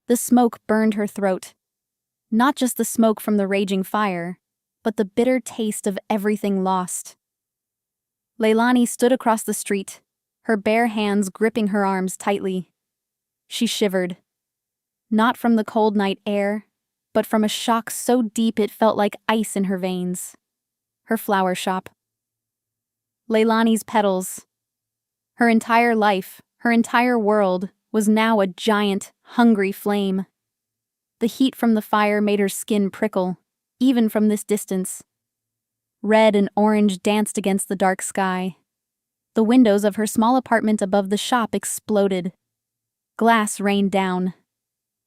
The smoke burned her throat. Not just the smoke from the raging fire, but the bitter taste of everything lost. Leilani stood across the street, her bare hands gripping her arms tightly. She shivered. Not from the cold night air, but from a shock so deep it felt like ice in her veins. Her flower shop. Leilani's petals. Her entire life, her entire world, was now a giant, hungry flame. The heat from the fire made her skin prickle, even from this distance. Red and orange danced against the dark sky. The windows of her small apartment above the shop exploded. Glass rained down.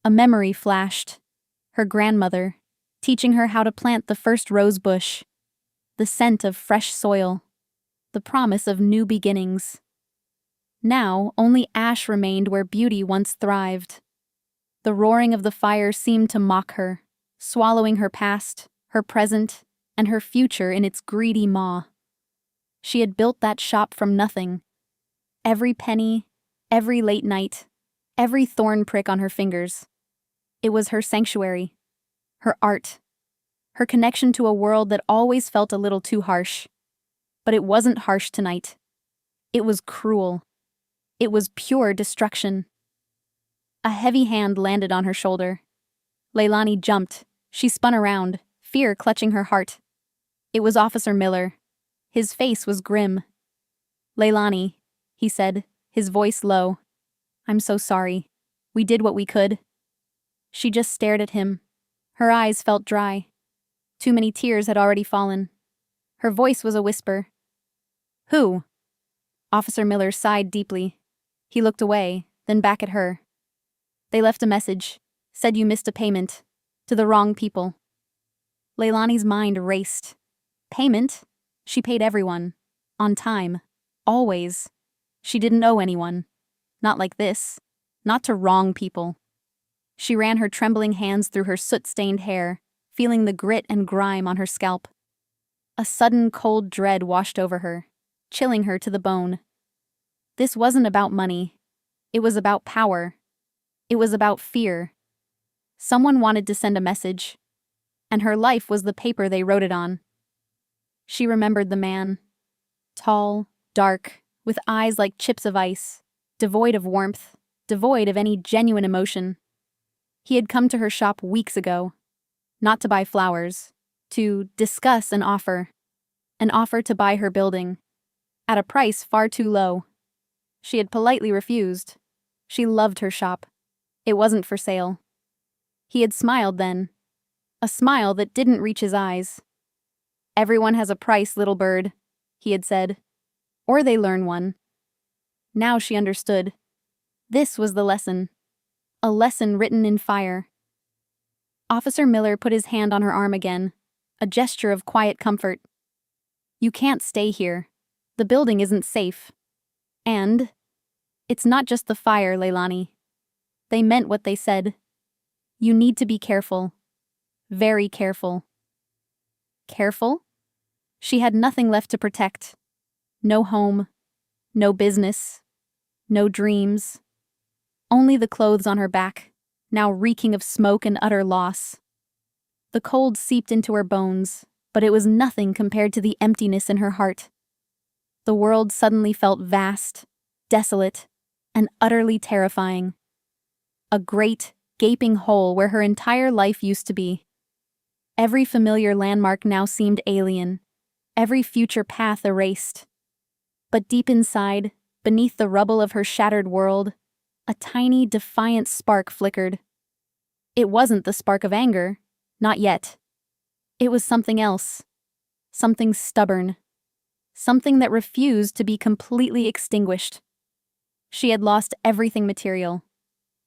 A memory flashed. Her grandmother, teaching her how to plant the first rose bush. The scent of fresh soil. The promise of new beginnings. Now, only ash remained where beauty once thrived. The roaring of the fire seemed to mock her, swallowing her past, her present, and her future in its greedy maw. She had built that shop from nothing. Every penny, every late night, every thorn prick on her fingers. It was her sanctuary, her art, her connection to a world that always felt a little too harsh. But it wasn't harsh tonight. It was cruel. It was pure destruction. A heavy hand landed on her shoulder. Leilani jumped. She spun around, fear clutching her heart. It was Officer Miller. His face was grim. "Leilani," he said, his voice low. "I'm so sorry. We did what we could." She just stared at him. Her eyes felt dry. Too many tears had already fallen. Her voice was a whisper. "Who?" Officer Miller sighed deeply. He looked away, then back at her. "They left a message. Said you missed a payment. To the wrong people." Leilani's mind raced. Payment? She paid everyone. On time. Always. She didn't owe anyone. Not like this. Not to wrong people. She ran her trembling hands through her soot-stained hair, feeling the grit and grime on her scalp. A sudden cold dread washed over her, chilling her to the bone. This wasn't about money. It was about power. It was about fear. Someone wanted to send a message, and her life was the paper they wrote it on. She remembered the man. Tall, dark, with eyes like chips of ice, devoid of warmth, devoid of any genuine emotion. He had come to her shop weeks ago, not to buy flowers, to discuss an offer to buy her building, at a price far too low. She had politely refused. She loved her shop. It wasn't for sale. He had smiled then, a smile that didn't reach his eyes. "Everyone has a price, little bird," he had said. Or they learn one. Now she understood. This was the lesson. A lesson written in fire. Officer Miller put his hand on her arm again, a gesture of quiet comfort. "You can't stay here. The building isn't safe. And it's not just the fire, Leilani. They meant what they said. You need to be careful. Very careful." Careful? She had nothing left to protect. No home. No business. No dreams. Only the clothes on her back, now reeking of smoke and utter loss. The cold seeped into her bones, but it was nothing compared to the emptiness in her heart. The world suddenly felt vast, desolate, and utterly terrifying. A great, gaping hole where her entire life used to be. Every familiar landmark now seemed alien, every future path erased. But deep inside, beneath the rubble of her shattered world, a tiny, defiant spark flickered. It wasn't the spark of anger, not yet. It was something else. Something stubborn. Something that refused to be completely extinguished. She had lost everything material,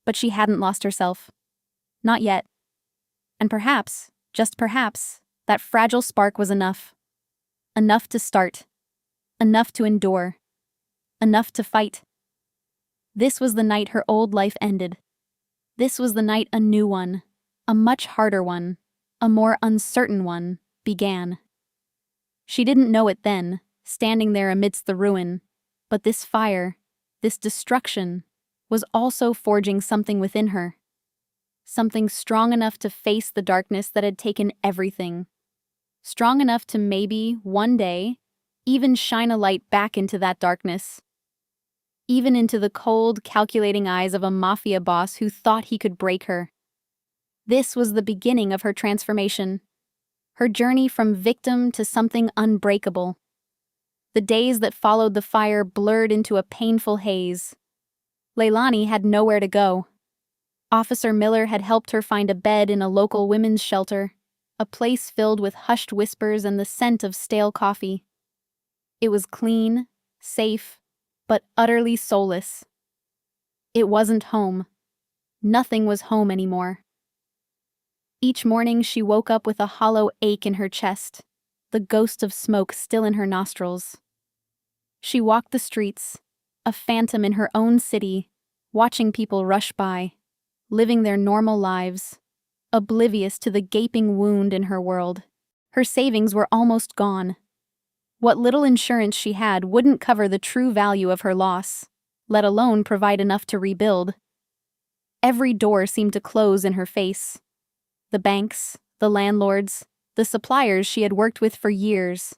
but she hadn't lost herself. Not yet. And perhaps, just perhaps, that fragile spark was enough. Enough to start. Enough to endure. Enough to fight. This was the night her old life ended. This was the night a new one, a much harder one, a more uncertain one, began. She didn't know it then, standing there amidst the ruin, but this fire, this destruction, was also forging something within her. something strong enough to face the darkness that had taken everything. Strong enough to maybe, one day, even shine a light back into that darkness. Even into the cold, calculating eyes of a mafia boss who thought he could break her. This was the beginning of her transformation. Her journey from victim to something unbreakable. The days that followed the fire blurred into a painful haze. Leilani had nowhere to go. Officer Miller had helped her find a bed in a local women's shelter, a place filled with hushed whispers and the scent of stale coffee. It was clean, safe, but utterly soulless. It wasn't home. Nothing was home anymore. Each morning she woke up with a hollow ache in her chest, the ghost of smoke still in her nostrils. She walked the streets, a phantom in her own city, watching people rush by, living their normal lives, oblivious to the gaping wound in her world. Her savings were almost gone. What little insurance she had wouldn't cover the true value of her loss, let alone provide enough to rebuild. Every door seemed to close in her face. The banks, the landlords, the suppliers she had worked with for years.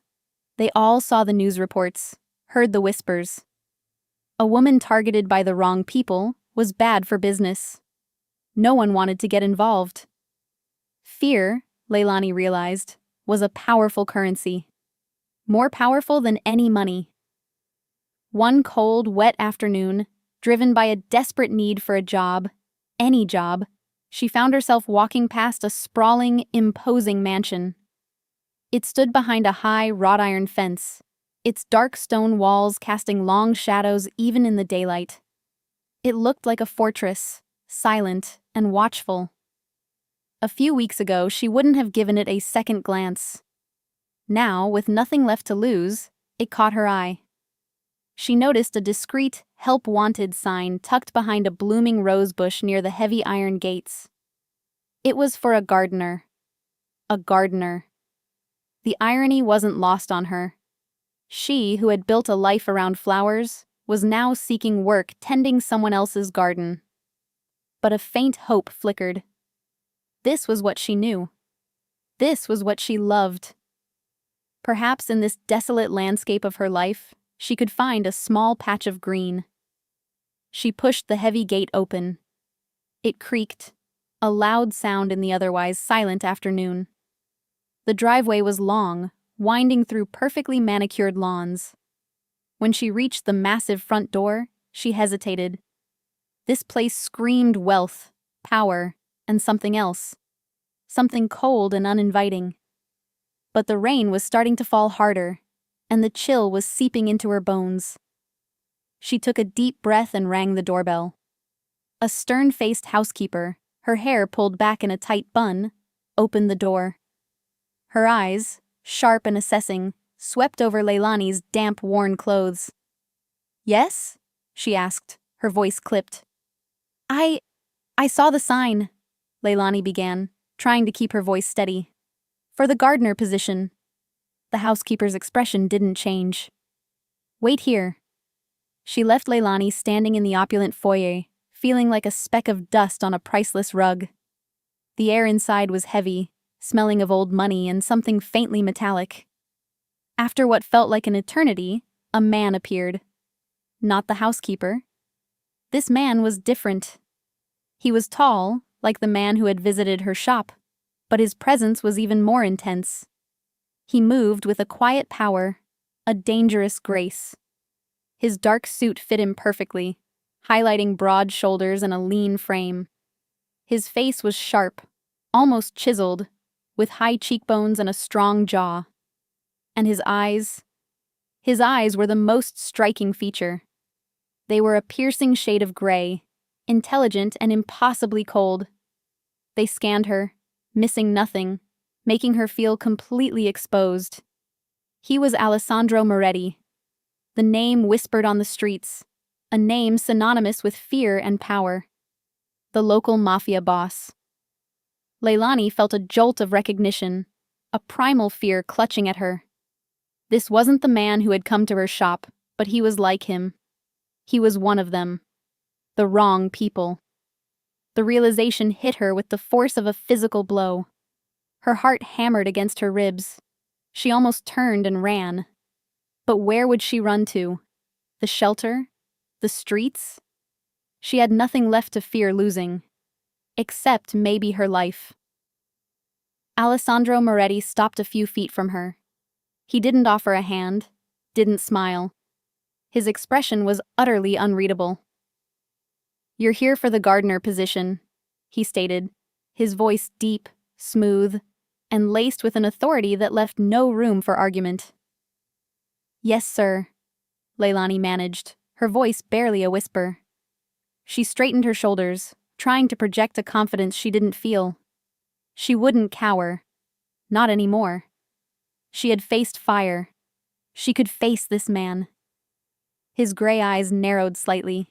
They all saw the news reports, heard the whispers. A woman targeted by the wrong people was bad for business. No one wanted to get involved. Fear, Leilani realized, was a powerful currency. More powerful than any money. One cold, wet afternoon, driven by a desperate need for a job, any job, she found herself walking past a sprawling, imposing mansion. It stood behind a high, wrought-iron fence, its dark stone walls casting long shadows even in the daylight. It looked like a fortress, silent and watchful. A few weeks ago, she wouldn't have given it a second glance. Now, with nothing left to lose, it caught her eye. She noticed a discreet, help wanted sign tucked behind a blooming rose bush near the heavy iron gates. It was for a gardener. A gardener. The irony wasn't lost on her. She, who had built a life around flowers, was now seeking work tending someone else's garden. But a faint hope flickered. This was what she knew. This was what she loved. Perhaps in this desolate landscape of her life, she could find a small patch of green. She pushed the heavy gate open. It creaked, a loud sound in the otherwise silent afternoon. The driveway was long, winding through perfectly manicured lawns. When she reached the massive front door, she hesitated. This place screamed wealth, power, and something else. Something cold and uninviting. But the rain was starting to fall harder, and the chill was seeping into her bones. She took a deep breath and rang the doorbell. A stern-faced housekeeper, her hair pulled back in a tight bun, opened the door. Her eyes, sharp and assessing, swept over Leilani's damp, worn clothes. "Yes?" she asked, her voice clipped. I saw the sign," Leilani began, trying to keep her voice steady. "For the gardener position." The housekeeper's expression didn't change. "Wait here." She left Leilani standing in the opulent foyer, feeling like a speck of dust on a priceless rug. The air inside was heavy, smelling of old money and something faintly metallic. After what felt like an eternity, a man appeared. Not the housekeeper. This man was different. He was tall, like the man who had visited her shop, but his presence was even more intense. He moved with a quiet power, a dangerous grace. His dark suit fit him perfectly, highlighting broad shoulders and a lean frame. His face was sharp, almost chiseled, with high cheekbones and a strong jaw. And his eyes were the most striking feature. They were a piercing shade of gray, intelligent and impossibly cold. They scanned her, missing nothing, making her feel completely exposed. He was Alessandro Moretti. The name whispered on the streets, a name synonymous with fear and power. The local mafia boss. Leilani felt a jolt of recognition, a primal fear clutching at her. This wasn't the man who had come to her shop, but he was like him. He was one of them. The wrong people. The realization hit her with the force of a physical blow. Her heart hammered against her ribs. She almost turned and ran. But where would she run to? The shelter? The streets? She had nothing left to fear losing. Except maybe her life. Alessandro Moretti stopped a few feet from her. He didn't offer a hand, didn't smile. His expression was utterly unreadable. "You're here for the gardener position," he stated, his voice deep, smooth, and laced with an authority that left no room for argument. "Yes, sir," Leilani managed, her voice barely a whisper. She straightened her shoulders, trying to project a confidence she didn't feel. She wouldn't cower. Not anymore. She had faced fire. She could face this man. His gray eyes narrowed slightly.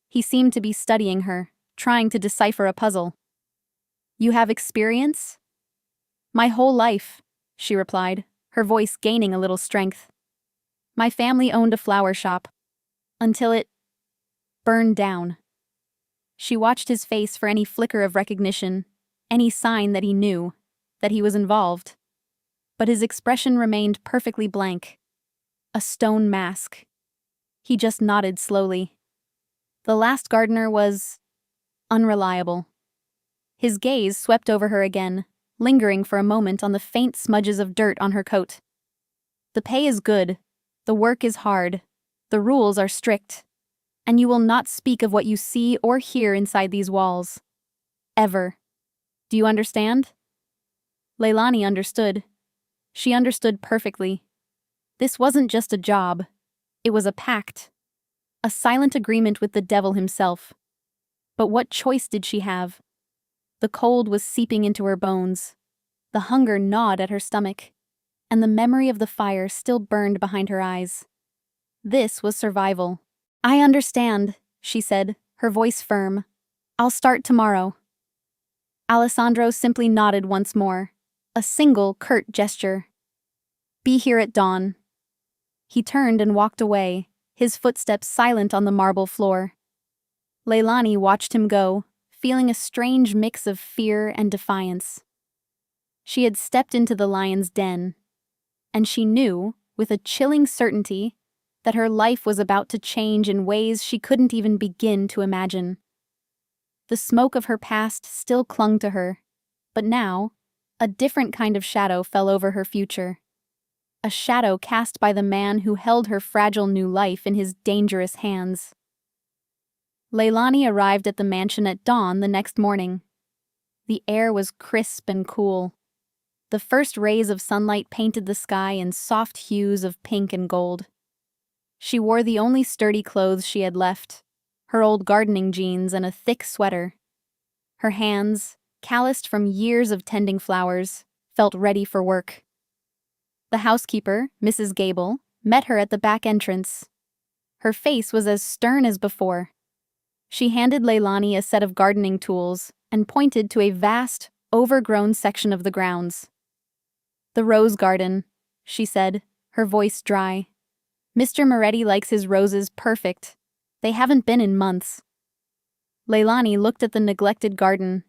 He seemed to be studying her, trying to decipher a puzzle. "You have experience?" "My whole life," she replied, her voice gaining a little strength. "My family owned a flower shop. Until it burned down." She watched his face for any flicker of recognition, any sign that he knew, that he was involved. But his expression remained perfectly blank. A stone mask. He just nodded slowly. The last gardener was unreliable. His gaze swept over her again, lingering for a moment on the faint smudges of dirt on her coat. "The pay is good, the work is hard, the rules are strict, and you will not speak of what you see or hear inside these walls. Ever. Do you understand?" Leilani understood. She understood perfectly. This wasn't just a job. It was a pact. A silent agreement with the devil himself. But what choice did she have? The cold was seeping into her bones. The hunger gnawed at her stomach. And the memory of the fire still burned behind her eyes. This was survival. "I understand," she said, her voice firm. "I'll start tomorrow." Alessandro simply nodded once more. A single, curt gesture. "Be here at dawn." He turned and walked away, his footsteps silent on the marble floor. Leilani watched him go, feeling a strange mix of fear and defiance. She had stepped into the lion's den, and she knew, with a chilling certainty, that her life was about to change in ways she couldn't even begin to imagine. The smoke of her past still clung to her, but now, a different kind of shadow fell over her future. A shadow cast by the man who held her fragile new life in his dangerous hands. Leilani arrived at the mansion at dawn the next morning. The air was crisp and cool. The first rays of sunlight painted the sky in soft hues of pink and gold. She wore the only sturdy clothes she had left, her old gardening jeans and a thick sweater. Her hands, calloused from years of tending flowers, felt ready for work. The housekeeper, Mrs. Gable, met her at the back entrance. Her face was as stern as before. She handed Leilani a set of gardening tools and pointed to a vast, overgrown section of the grounds. "The rose garden," she said, her voice dry. "Mr. Moretti likes his roses perfect. They haven't been in months." Leilani looked at the neglected garden.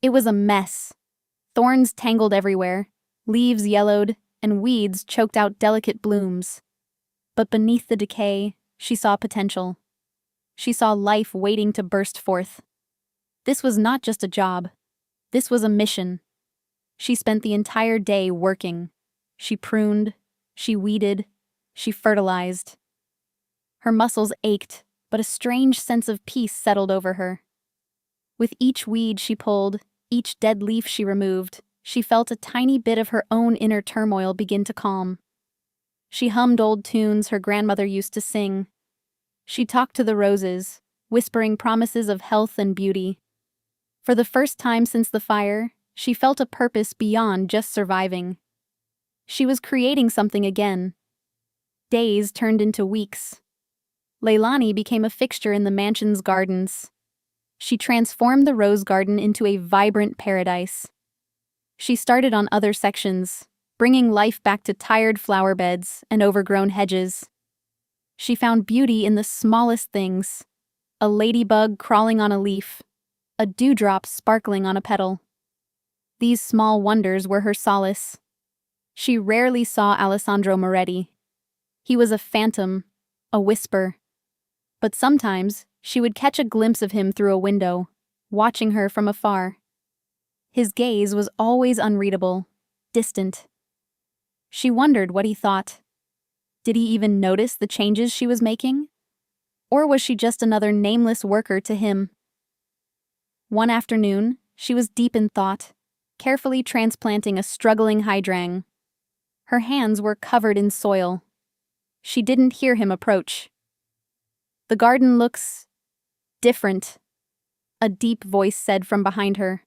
It was a mess. Thorns tangled everywhere, leaves yellowed, and weeds choked out delicate blooms. But beneath the decay, she saw potential. She saw life waiting to burst forth. This was not just a job. This was a mission. She spent the entire day working. She pruned, she weeded, she fertilized. Her muscles ached, but a strange sense of peace settled over her. With each weed she pulled, each dead leaf she removed, she felt a tiny bit of her own inner turmoil begin to calm. She hummed old tunes her grandmother used to sing. She talked to the roses, whispering promises of health and beauty. For the first time since the fire, she felt a purpose beyond just surviving. She was creating something again. Days turned into weeks. Leilani became a fixture in the mansion's gardens. She transformed the rose garden into a vibrant paradise. She started on other sections, bringing life back to tired flower beds and overgrown hedges. She found beauty in the smallest things: a ladybug crawling on a leaf, a dewdrop sparkling on a petal. These small wonders were her solace. She rarely saw Alessandro Moretti. He was a phantom, a whisper. But sometimes she would catch a glimpse of him through a window, watching her from afar. His gaze was always unreadable, distant. She wondered what he thought. Did he even notice the changes she was making? Or was she just another nameless worker to him? One afternoon, she was deep in thought, carefully transplanting a struggling hydrangea. Her hands were covered in soil. She didn't hear him approach. "The garden looks different," a deep voice said from behind her.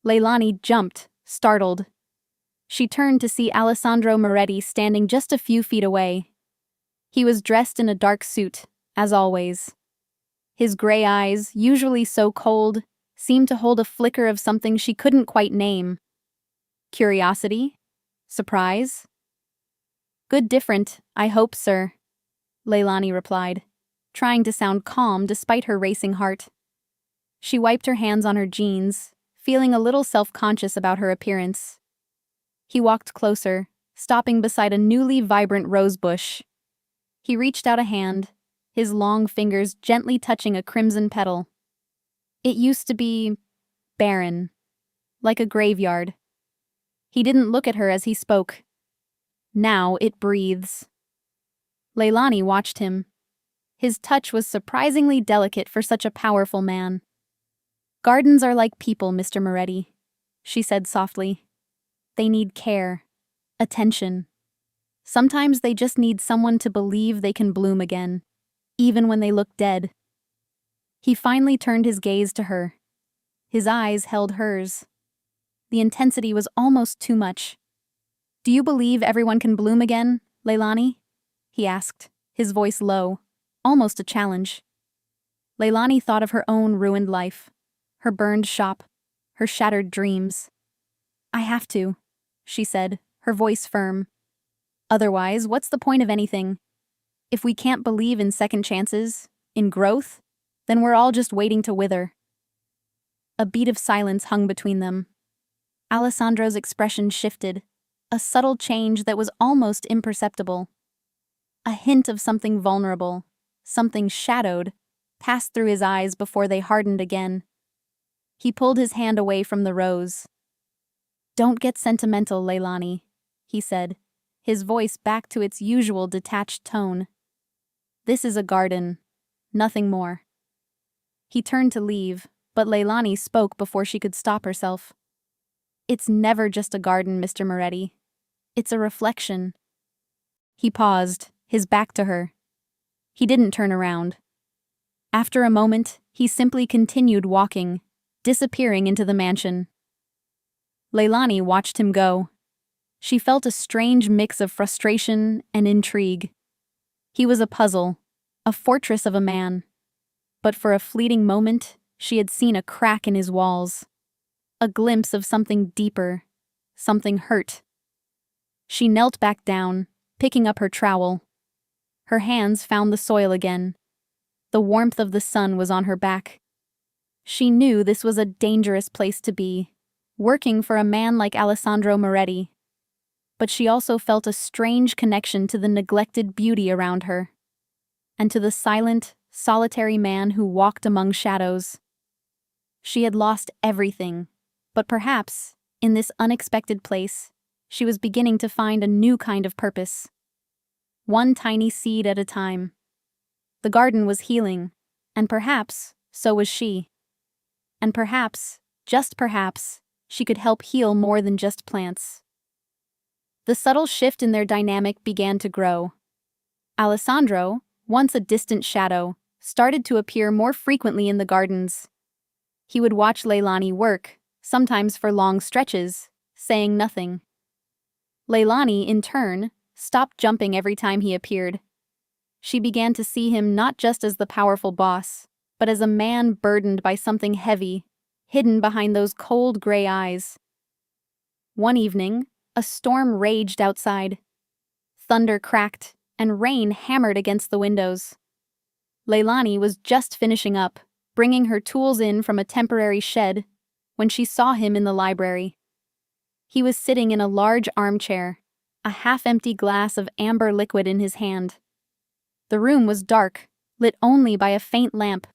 Leilani jumped, startled. She turned to see Alessandro Moretti standing just a few feet away. He was dressed in a dark suit, as always. His gray eyes, usually so cold, seemed to hold a flicker of something she couldn't quite name. Curiosity? Surprise? "Good different, I hope, sir," Leilani replied, trying to sound calm despite her racing heart. She wiped her hands on her jeans, feeling a little self-conscious about her appearance. He walked closer, stopping beside a newly vibrant rose bush. He reached out a hand, his long fingers gently touching a crimson petal. It used to be barren, like a graveyard. He didn't look at her as he spoke. Now it breathes. Leilani watched him. His touch was surprisingly delicate for such a powerful man. "Gardens are like people, Mr. Moretti," she said softly. "They need care, attention. Sometimes they just need someone to believe they can bloom again, even when they look dead." He finally turned his gaze to her. His eyes held hers. The intensity was almost too much. "Do you believe everyone can bloom again, Leilani?" he asked, his voice low, almost a challenge. Leilani thought of her own ruined life, her burned shop, her shattered dreams. "I have to," she said, her voice firm. "Otherwise, what's the point of anything? If we can't believe in second chances, in growth, then we're all just waiting to wither." A beat of silence hung between them. Alessandro's expression shifted, a subtle change that was almost imperceptible. A hint of something vulnerable, something shadowed, passed through his eyes before they hardened again. He pulled his hand away from the rose. "Don't get sentimental, Leilani," he said, his voice back to its usual detached tone. "This is a garden, nothing more." He turned to leave, but Leilani spoke before she could stop herself. "It's never just a garden, Mr. Moretti. It's a reflection." He paused, his back to her. He didn't turn around. After a moment, he simply continued walking, disappearing into the mansion. Leilani watched him go. She felt a strange mix of frustration and intrigue. He was a puzzle, a fortress of a man. But for a fleeting moment, she had seen a crack in his walls. A glimpse of something deeper, something hurt. She knelt back down, picking up her trowel. Her hands found the soil again. The warmth of the sun was on her back. She knew this was a dangerous place to be, working for a man like Alessandro Moretti. But she also felt a strange connection to the neglected beauty around her, and to the silent, solitary man who walked among shadows. She had lost everything, but perhaps, in this unexpected place, she was beginning to find a new kind of purpose. One tiny seed at a time. The garden was healing, and perhaps, so was she. And perhaps, just perhaps, she could help heal more than just plants. The subtle shift in their dynamic began to grow. Alessandro, once a distant shadow, started to appear more frequently in the gardens. He would watch Leilani work, sometimes for long stretches, saying nothing. Leilani, in turn, stopped jumping every time he appeared. She began to see him not just as the powerful boss, but as a man burdened by something heavy, hidden behind those cold gray eyes. One evening, a storm raged outside. Thunder cracked, and rain hammered against the windows. Leilani was just finishing up, bringing her tools in from a temporary shed, when she saw him in the library. He was sitting in a large armchair, a half-empty glass of amber liquid in his hand. The room was dark, lit only by a faint lamp.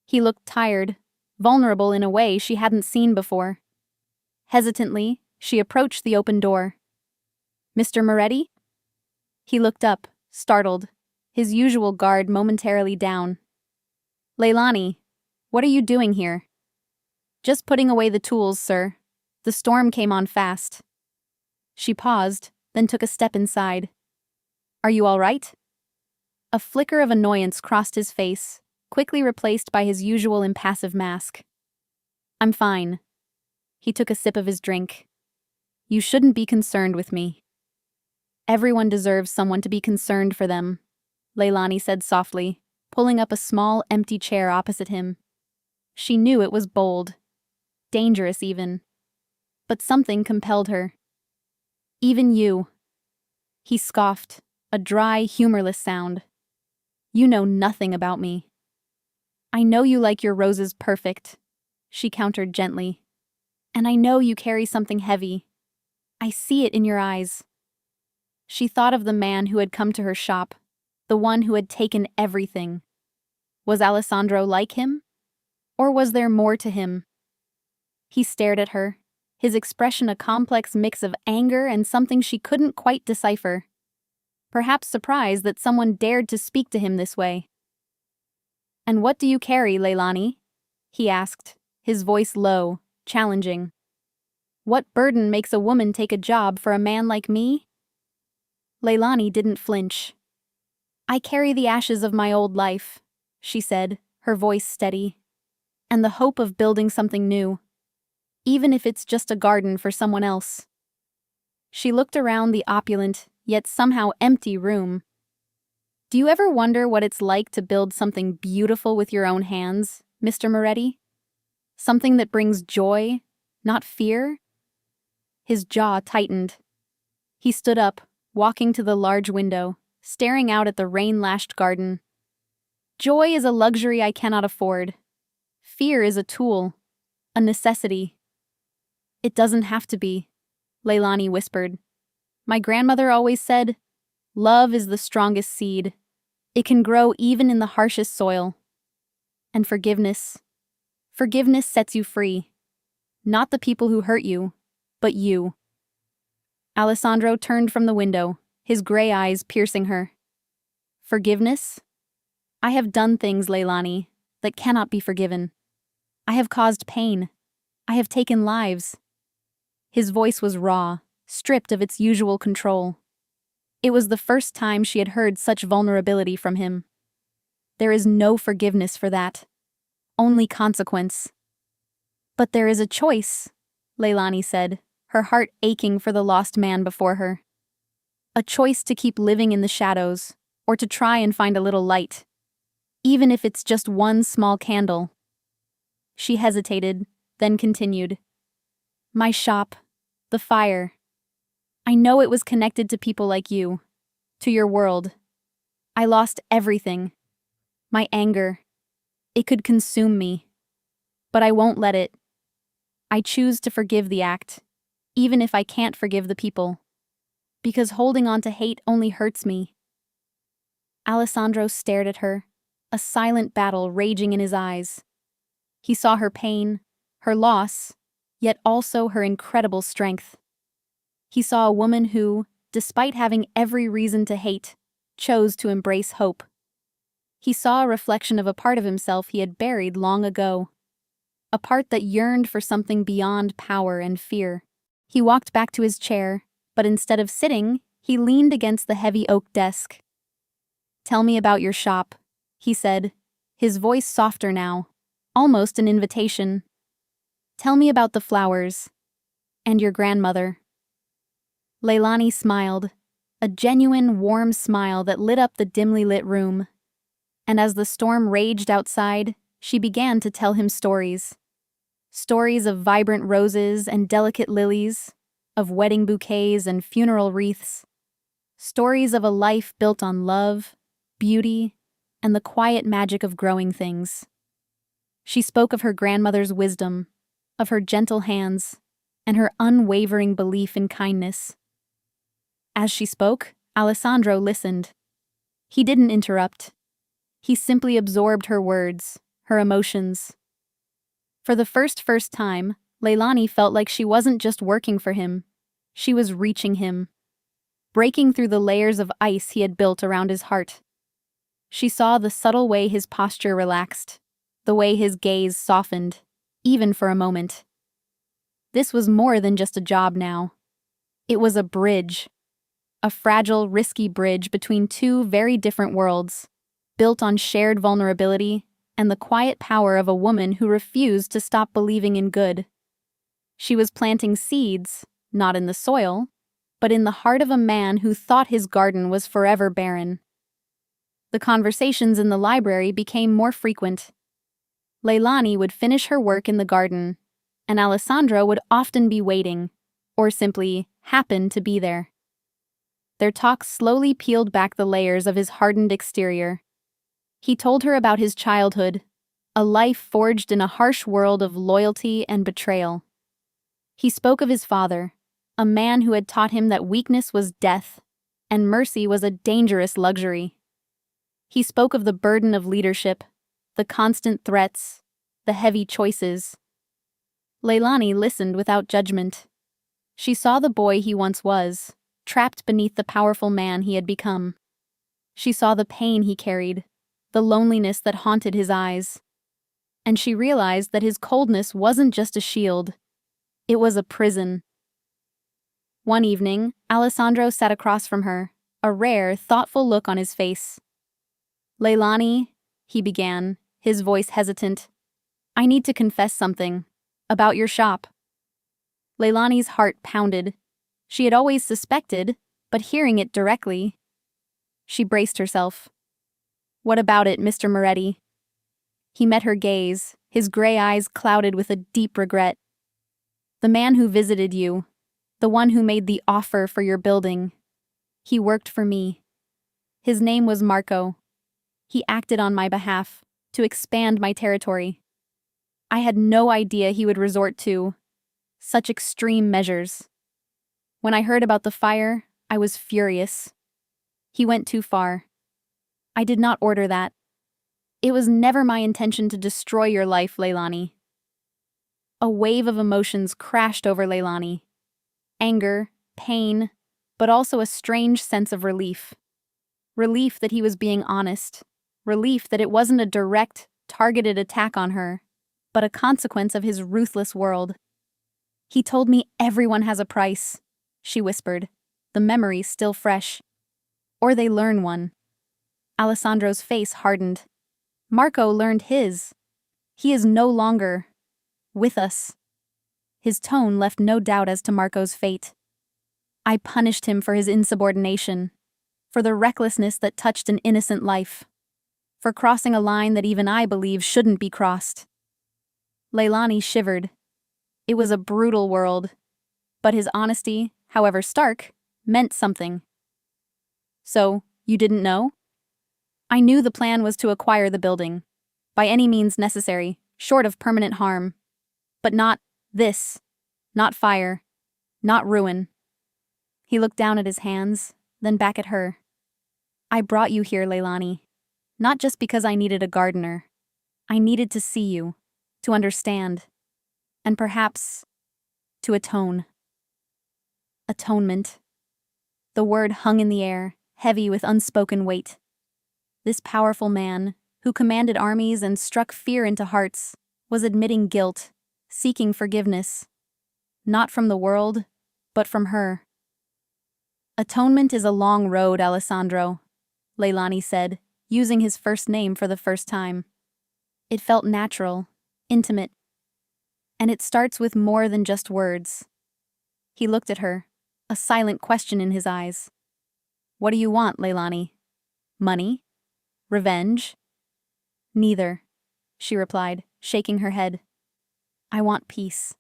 He looked tired, vulnerable in a way she hadn't seen before. Hesitantly, she approached the open door. "Mr. Moretti?" He looked up, startled, his usual guard momentarily down. "Leilani, what are you doing here?" "Just putting away the tools, sir. The storm came on fast." She paused, then took a step inside. "Are you all right?" A flicker of annoyance crossed his face, quickly replaced by his usual impassive mask. "I'm fine." He took a sip of his drink. "You shouldn't be concerned with me." "Everyone deserves someone to be concerned for them," Leilani said softly, pulling up a small, empty chair opposite him. She knew it was bold, dangerous even. But something compelled her. "Even you." He scoffed, a dry, humorless sound. "You know nothing about me." "I know you like your roses perfect," she countered gently. "And I know you carry something heavy. I see it in your eyes." She thought of the man who had come to her shop, the one who had taken everything. Was Alessandro like him? Or was there more to him? He stared at her, his expression a complex mix of anger and something she couldn't quite decipher. Perhaps surprised that someone dared to speak to him this way. "And what do you carry, Leilani?" he asked, his voice low, challenging. "What burden makes a woman take a job for a man like me?" Leilani didn't flinch. "I carry the ashes of my old life," she said, her voice steady. "And the hope of building something new. Even if it's just a garden for someone else." She looked around the opulent, yet somehow empty room. "Do you ever wonder what it's like to build something beautiful with your own hands, Mr. Moretti? Something that brings joy, not fear?" His jaw tightened. He stood up, walking to the large window, staring out at the rain-lashed garden. "Joy is a luxury I cannot afford. Fear is a tool, a necessity." "It doesn't have to be," Leilani whispered. "My grandmother always said, 'Love is the strongest seed. It can grow even in the harshest soil.' And forgiveness. Forgiveness sets you free. Not the people who hurt you, but you." Alessandro turned from the window, his gray eyes piercing her. "Forgiveness? I have done things, Leilani, that cannot be forgiven. I have caused pain. I have taken lives." His voice was raw, stripped of its usual control. It was the first time she had heard such vulnerability from him. "There is no forgiveness for that. Only consequence." "But there is a choice," Leilani said, her heart aching for the lost man before her. "A choice to keep living in the shadows, or to try and find a little light. Even if it's just one small candle." She hesitated, then continued. "My shop, the fire. I know it was connected to people like you, to your world. I lost everything. My anger. It could consume me. But I won't let it. I choose to forgive the act, even if I can't forgive the people. Because holding on to hate only hurts me." Alessandro stared at her, a silent battle raging in his eyes. He saw her pain, her loss, yet also her incredible strength. He saw a woman who, despite having every reason to hate, chose to embrace hope. He saw a reflection of a part of himself he had buried long ago. A part that yearned for something beyond power and fear. He walked back to his chair, but instead of sitting, he leaned against the heavy oak desk. "Tell me about your shop," he said, his voice softer now, almost an invitation. "Tell me about the flowers. And your grandmother." Leilani smiled, a genuine, warm smile that lit up the dimly lit room. And as the storm raged outside, she began to tell him stories. Stories of vibrant roses and delicate lilies, of wedding bouquets and funeral wreaths. Stories of a life built on love, beauty, and the quiet magic of growing things. She spoke of her grandmother's wisdom, of her gentle hands, and her unwavering belief in kindness. As she spoke, Alessandro listened. He didn't interrupt. He simply absorbed her words, her emotions. For the first time, Leilani felt like she wasn't just working for him. She was reaching him, breaking through the layers of ice he had built around his heart. She saw the subtle way his posture relaxed, the way his gaze softened, even for a moment. This was more than just a job now. It was a bridge. A fragile, risky bridge between two very different worlds, built on shared vulnerability and the quiet power of a woman who refused to stop believing in good. She was planting seeds, not in the soil, but in the heart of a man who thought his garden was forever barren. The conversations in the library became more frequent. Leilani would finish her work in the garden, and Alessandro would often be waiting, or simply happen to be there. Their talk slowly peeled back the layers of his hardened exterior. He told her about his childhood, a life forged in a harsh world of loyalty and betrayal. He spoke of his father, a man who had taught him that weakness was death, and mercy was a dangerous luxury. He spoke of the burden of leadership, the constant threats, the heavy choices. Leilani listened without judgment. She saw the boy he once was, trapped beneath the powerful man he had become. She saw the pain he carried, the loneliness that haunted his eyes. And she realized that his coldness wasn't just a shield, it was a prison. One evening, Alessandro sat across from her, a rare, thoughtful look on his face. "Leilani," he began, his voice hesitant, "I need to confess something. About your shop." Leilani's heart pounded. She had always suspected, but hearing it directly. She braced herself. "What about it, Mr. Moretti?" He met her gaze, his gray eyes clouded with a deep regret. "The man who visited you, the one who made the offer for your building, he worked for me. His name was Marco. He acted on my behalf, to expand my territory. I had no idea he would resort to such extreme measures. When I heard about the fire, I was furious. He went too far. I did not order that. It was never my intention to destroy your life, Leilani." A wave of emotions crashed over Leilani. Anger, pain, but also a strange sense of relief. Relief that he was being honest. Relief that it wasn't a direct, targeted attack on her, but a consequence of his ruthless world. "He told me everyone has a price," she whispered, the memory still fresh. "Or they learn one." Alessandro's face hardened. Marco learned his. He is no longer with us. His tone left no doubt as to Marco's fate. "I punished him for his insubordination, for the recklessness that touched an innocent life, for crossing a line that even I believe shouldn't be crossed." Leilani shivered. It was a brutal world, but his honesty, however stark, meant something. "So, you didn't know?" "I knew the plan was to acquire the building, by any means necessary, short of permanent harm. But not this, not fire, not ruin." He looked down at his hands, then back at her. "I brought you here, Leilani, not just because I needed a gardener. I needed to see you, to understand, and perhaps to atone." Atonement. The word hung in the air, heavy with unspoken weight. This powerful man, who commanded armies and struck fear into hearts, was admitting guilt, seeking forgiveness. Not from the world, but from her. "Atonement is a long road, Alessandro," Leilani said, using his first name for the first time. It felt natural, intimate. "And it starts with more than just words." He looked at her, a silent question in his eyes. "What do you want, Leilani? Money? Revenge?" "Neither," she replied, shaking her head. "I want peace.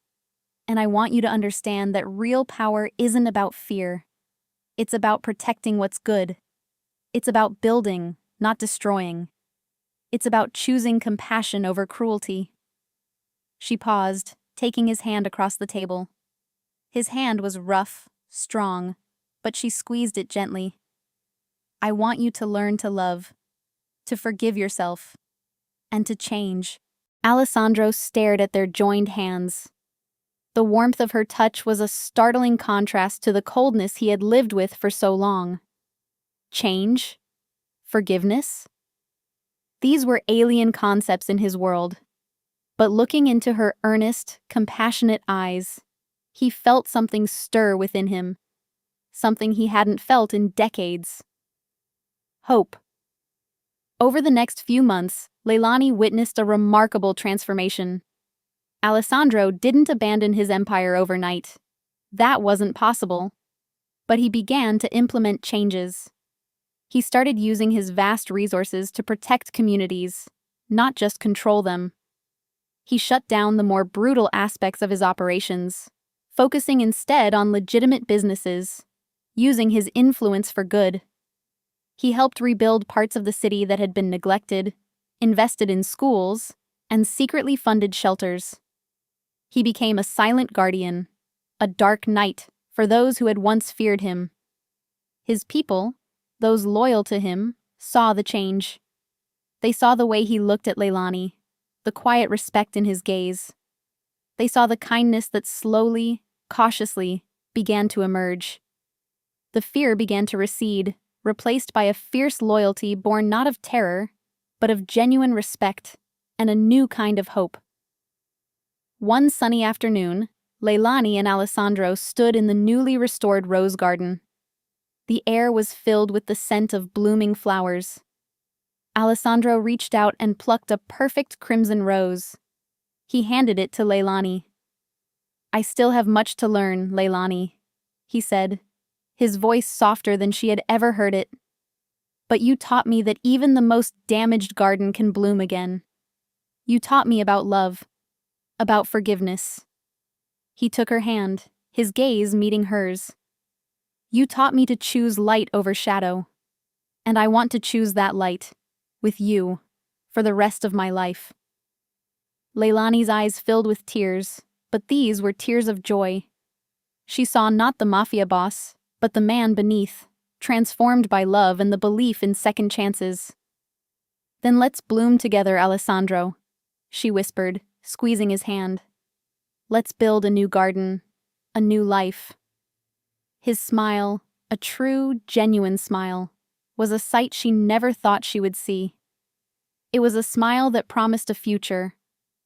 And I want you to understand that real power isn't about fear. It's about protecting what's good. It's about building, not destroying. It's about choosing compassion over cruelty." She paused, taking his hand across the table. His hand was rough, strong, but she squeezed it gently. I want you to learn to love, to forgive yourself, and to change. Alessandro stared at their joined hands. The warmth of her touch was a startling contrast to the coldness he had lived with for so long. Change? Forgiveness? These were alien concepts in his world. But looking into her earnest, compassionate eyes, he felt something stir within him, something he hadn't felt in decades. Hope. Over the next few months, Leilani witnessed a remarkable transformation. Alessandro didn't abandon his empire overnight. That wasn't possible. But he began to implement changes. He started using his vast resources to protect communities, not just control them. He shut down the more brutal aspects of his operations, focusing instead on legitimate businesses, using his influence for good. He helped rebuild parts of the city that had been neglected, invested in schools, and secretly funded shelters. He became a silent guardian, a dark knight for those who had once feared him. His people, those loyal to him, saw the change. They saw the way he looked at Leilani, the quiet respect in his gaze. They saw the kindness that slowly, cautiously, began to emerge. The fear began to recede, replaced by a fierce loyalty born not of terror, but of genuine respect and a new kind of hope. One sunny afternoon, Leilani and Alessandro stood in the newly restored rose garden. The air was filled with the scent of blooming flowers. Alessandro reached out and plucked a perfect crimson rose. He handed it to Leilani. I still have much to learn, Leilani, he said, his voice softer than she had ever heard it. But you taught me that even the most damaged garden can bloom again. You taught me about love, about forgiveness. He took her hand, his gaze meeting hers. You taught me to choose light over shadow, and I want to choose that light, with you, for the rest of my life. Leilani's eyes filled with tears, but these were tears of joy. She saw not the Mafia boss, but the man beneath, transformed by love and the belief in second chances. Then let's bloom together, Alessandro, she whispered, squeezing his hand. Let's build a new garden, a new life. His smile, a true, genuine smile, was a sight she never thought she would see. It was a smile that promised a future,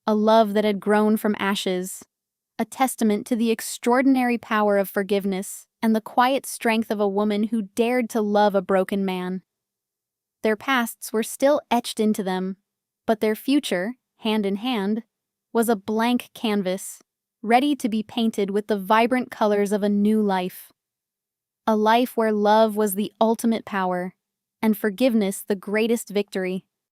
a love that had grown from ashes, a testament to the extraordinary power of forgiveness and the quiet strength of a woman who dared to love a broken man. Their pasts were still etched into them, but their future, hand in hand, was a blank canvas, ready to be painted with the vibrant colors of a new life. A life where love was the ultimate power, and forgiveness the greatest victory.